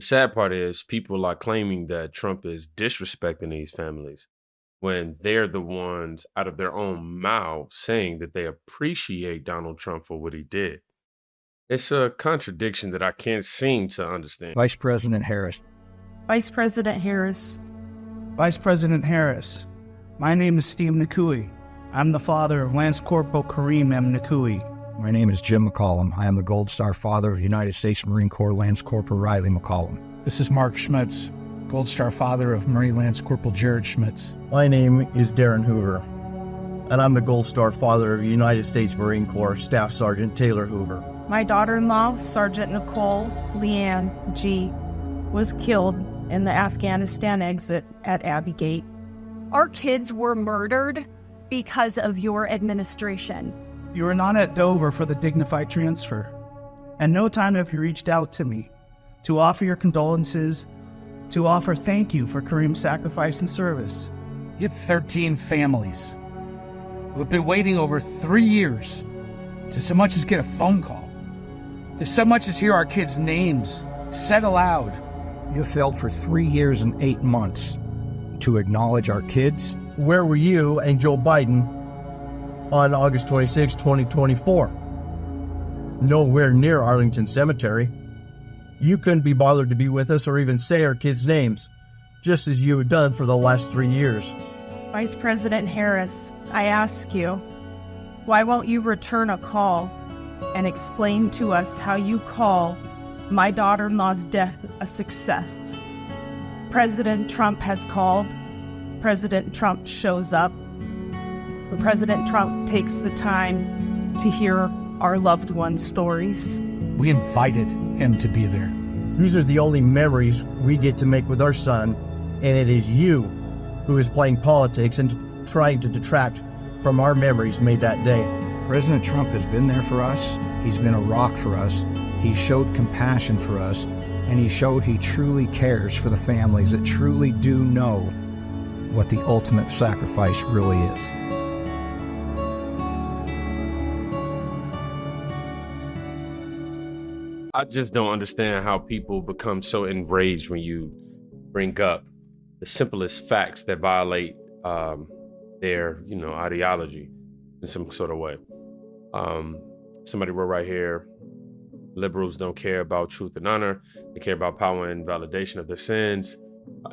sad part is people are claiming that Trump is disrespecting these families when they're the ones out of their own mouth saying that they appreciate Donald Trump for what he did. It's a contradiction that I can't seem to understand. Vice President Harris. Vice President Harris. Vice President Harris. My name is Steve Nakui. I'm the father of Lance Corporal Kareem M. Nakui. My name is Jim McCollum. I am the Gold Star father of United States Marine Corps Lance Corporal Riley McCollum. This is Mark Schmitz, Gold Star father of Marine Lance Corporal Jared Schmitz. My name is Darren Hoover, and I'm the Gold Star father of United States Marine Corps Staff Sergeant Taylor Hoover. My daughter-in-law, Sergeant Nicole Leanne G., was killed in the Afghanistan exit at Abbey Gate. Our kids were murdered because of your administration. You were not at Dover for the dignified transfer. And no time have you reached out to me to offer your condolences, to offer thank you for Kareem's sacrifice and service. You have 13 families who have been waiting over 3 years to so much as get a phone call, to so much as hear our kids' names said aloud. You failed for 3 years and 8 months to acknowledge our kids. Where were you and Joe Biden on August 26, 2024? Nowhere near Arlington Cemetery. You couldn't be bothered to be with us or even say our kids' names, just as you had done for the last 3 years. Vice President Harris, I ask you, why won't you return a call and explain to us how you call my daughter-in-law's death a success? President Trump has called. President Trump shows up. But President Trump takes the time to hear our loved ones' stories. We invited him to be there. These are the only memories we get to make with our son, and it is you who is playing politics and trying to detract from our memories made that day. President Trump has been there for us. He's been a rock for us. He showed compassion for us, and he showed he truly cares for the families that truly do know what the ultimate sacrifice really is. I just don't understand how people become so enraged when you bring up the simplest facts that violate their, ideology in some sort of way. Somebody wrote right here, liberals don't care about truth and honor. They care about power and validation of their sins.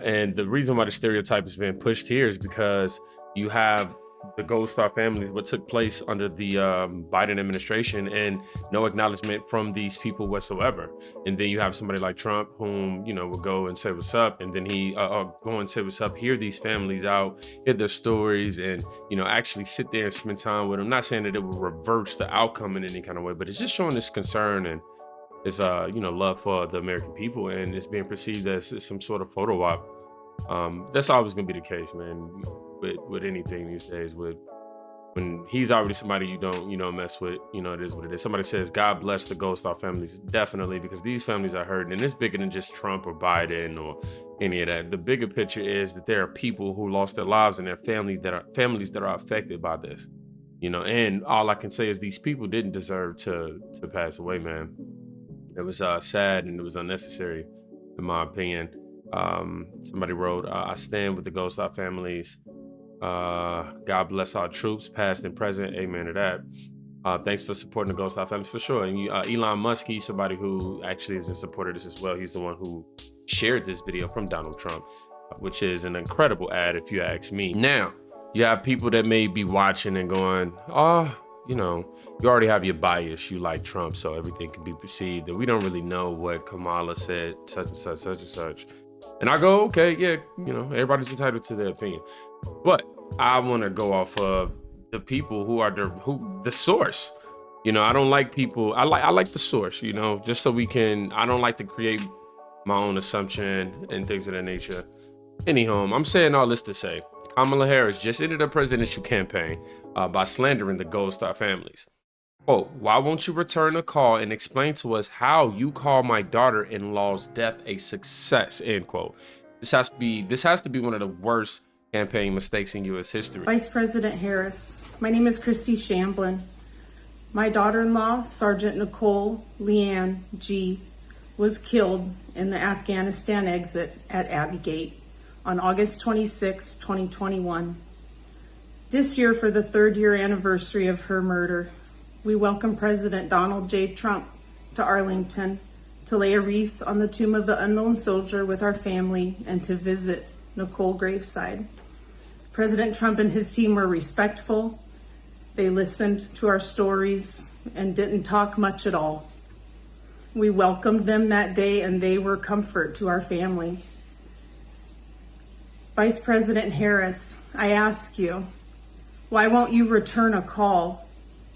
And the reason why the stereotype is being pushed here is because you have the Gold Star family, what took place under the Biden administration, and no acknowledgement from these people whatsoever. And then you have somebody like Trump, whom, will go and say what's up, and then he go and say what's up, hear these families out, hear their stories, and, actually sit there and spend time with them. Not saying that it will reverse the outcome in any kind of way, but it's just showing this concern and this, love for the American people, and it's being perceived as some sort of photo op. That's always going to be the case, man. With anything these days, when he's already somebody you don't mess with, it is what it is. Somebody says, God bless the Gold Star families. Definitely, because these families are hurting, and it's bigger than just Trump or Biden or any of that. The bigger picture is that there are people who lost their lives and their families that are affected by this, and all I can say is these people didn't deserve to pass away, man. It was sad and it was unnecessary, in my opinion. Somebody wrote, I stand with the Gold Star families. God bless our troops, past and present. Amen to that. Thanks for supporting the Gold Star families for sure. And Elon Musk, he's somebody who actually is in support of this as well. He's the one who shared this video from Donald Trump, which is an incredible ad if you ask me. Now, you have people that may be watching and going, you already have your bias. You like Trump, so everything can be perceived. And we don't really know what Kamala said, such and such, such and such. And I go, okay, yeah, everybody's entitled to their opinion. But I want to go off of the people who are the source. I don't like people. I like the source, just so I don't like to create my own assumption and things of that nature. Anyhow, I'm saying all this to say, Kamala Harris just ended a presidential campaign by slandering the Gold Star families. Quote, why won't you return a call and explain to us how you call my daughter-in-law's death a success, end quote. This has to be one of the worst campaign mistakes in U.S. history. Vice President Harris, my name is Christy Shamblin. My daughter-in-law, Sergeant Nicole Leanne G., was killed in the Afghanistan exit at Abbey Gate on August 26, 2021. This year, for the 3rd year anniversary of her murder, we welcome President Donald J. Trump to Arlington to lay a wreath on the tomb of the unknown soldier with our family and to visit Nicole graveside. President Trump and his team were respectful. They listened to our stories and didn't talk much at all. We welcomed them that day and they were comfort to our family. Vice President Harris, I ask you, why won't you return a call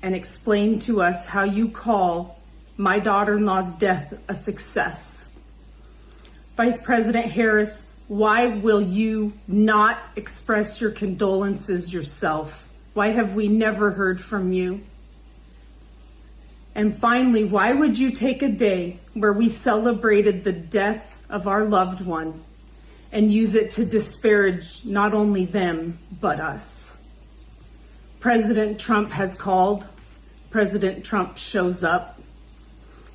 and explain to us how you call my daughter-in-law's death a success? Vice President Harris, why will you not express your condolences yourself? Why have we never heard from you? And finally, why would you take a day where we celebrated the death of our loved one and use it to disparage not only them, but us? President Trump has called, President Trump shows up,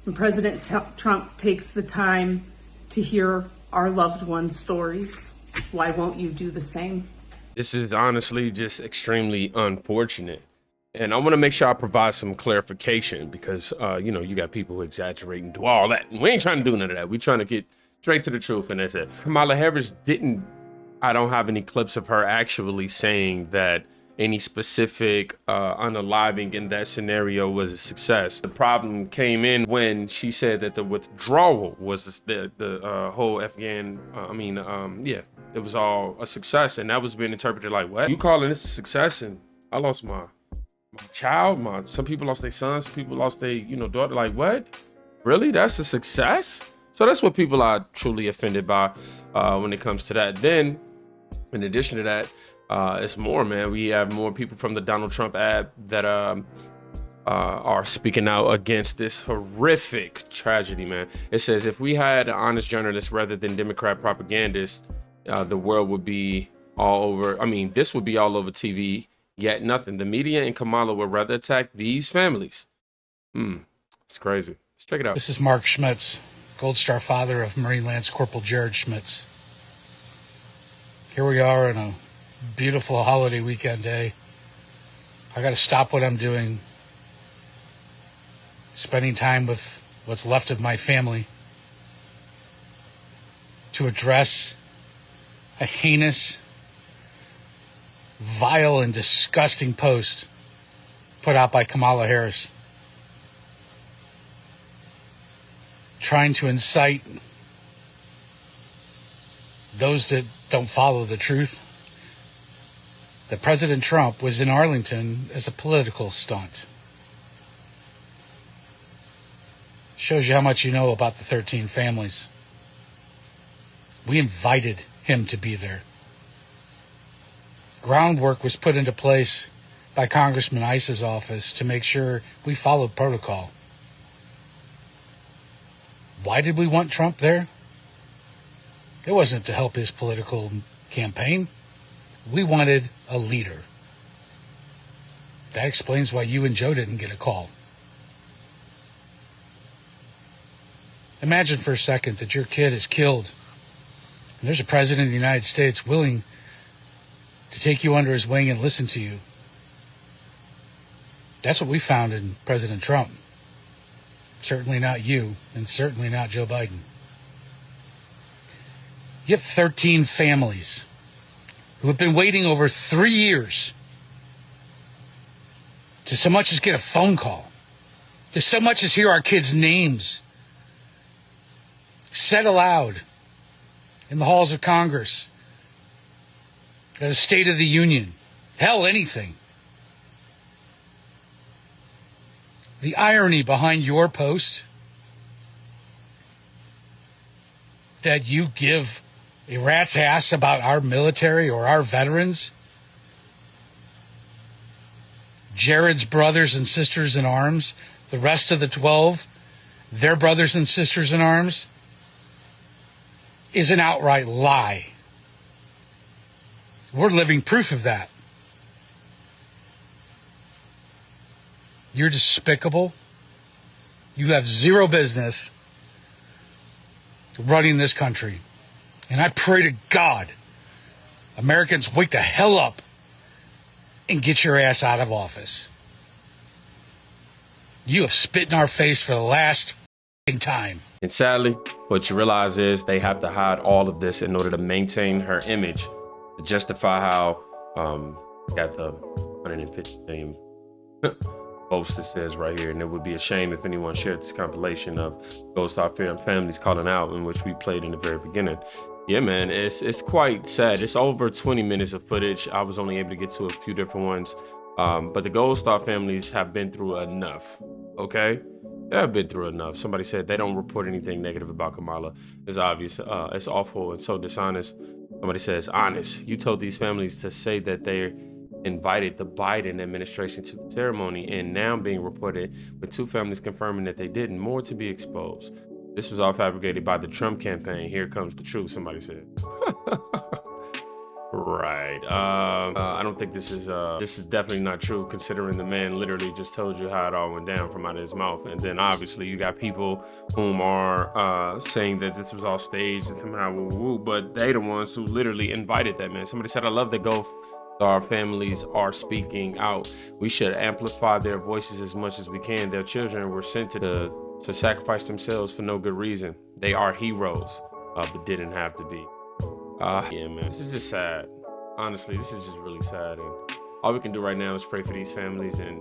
and President Trump takes the time to hear our loved ones' stories. Why won't you do the same? This is honestly just extremely unfortunate. And I want to make sure I provide some clarification because, you got people who exaggerate and do all that. And we ain't trying to do none of that. We're trying to get straight to the truth. And that's it. Kamala Harris I don't have any clips of her actually saying that any specific unaliving in that scenario was a success. The problem came in when she said that the withdrawal was the whole Afghan, it was all a success. And that was being interpreted like, what? You calling this a success? And I lost my child, some people lost their sons, some people lost their, daughter. Like, what? Really? That's a success? So that's what people are truly offended by when it comes to that. Then, in addition to that, it's more, man. We have more people from the Donald Trump ad that are speaking out against this horrific tragedy, man. It says, if we had honest journalists rather than Democrat propagandists, the world would be all over. This would be all over TV, yet nothing. The media and Kamala would rather attack these families. It's crazy. Let's check it out. This is Mark Schmitz, Gold Star father of Marine Lance Corporal Jared Schmitz. Here we are on a beautiful holiday weekend day. I got to stop what I'm doing, spending time with what's left of my family, to address a heinous, vile, and disgusting post put out by Kamala Harris, trying to incite those that don't follow the truth that President Trump was in Arlington as a political stunt. Shows you how much you know about the 13 families. We invited him to be there. Groundwork was put into place by Congressman Ice's office to make sure we followed protocol. Why did we want Trump there? It wasn't to help his political campaign. We wanted a leader. That explains why you and Joe didn't get a call. Imagine for a second that your kid is killed, and there's a president of the United States willing to take you under his wing and listen to you. That's what we found in President Trump. Certainly not you, and certainly not Joe Biden. You have 13 families who have been waiting over 3 years to so much as get a phone call, to so much as hear our kids' names said aloud in the halls of Congress, at a State of the Union, hell, anything. The irony behind your post that you give a rat's ass about our military or our veterans, Jared's brothers and sisters in arms, the rest of the 12, their brothers and sisters in arms, is an outright lie. We're living proof of that. You're despicable. You have zero business running this country. And I pray to God, Americans, wake the hell up and get your ass out of office. You have spit in our face for the last time. And sadly, what you realize is they have to hide all of this in order to maintain her image, to justify how got the 150 million post it says right here. And it would be a shame if anyone shared this compilation of Gold Star families calling out, in which we played in the very beginning. Yeah, man, it's quite sad. It's over 20 minutes of footage. I was only able to get to a few different ones. But the Gold Star families have been through enough, okay? They have been through enough. Somebody said they don't report anything negative about Kamala. It's obvious. It's awful and so dishonest. Somebody says, honest. You told these families to say that they invited the Biden administration to the ceremony, and now being reported with two families confirming that they didn't. More to be exposed. This was all fabricated by the Trump campaign. Here comes the truth, somebody said. Right. I don't think this is definitely not true, considering the man literally just told you how it all went down from out of his mouth. And then obviously you got people whom are saying that this was all staged and somehow woo-woo, but they the ones who literally invited that man. Somebody said, I love that Gold Star families are speaking out. We should amplify their voices as much as we can. Their children were sent to sacrifice themselves for no good reason. They are heroes, but didn't have to be. Yeah, man, this is just sad. Honestly, this is just really sad. And all we can do right now is pray for these families and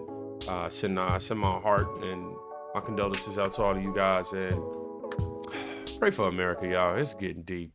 send my heart and my condolences out to all of you guys. And pray for America, y'all. It's getting deep.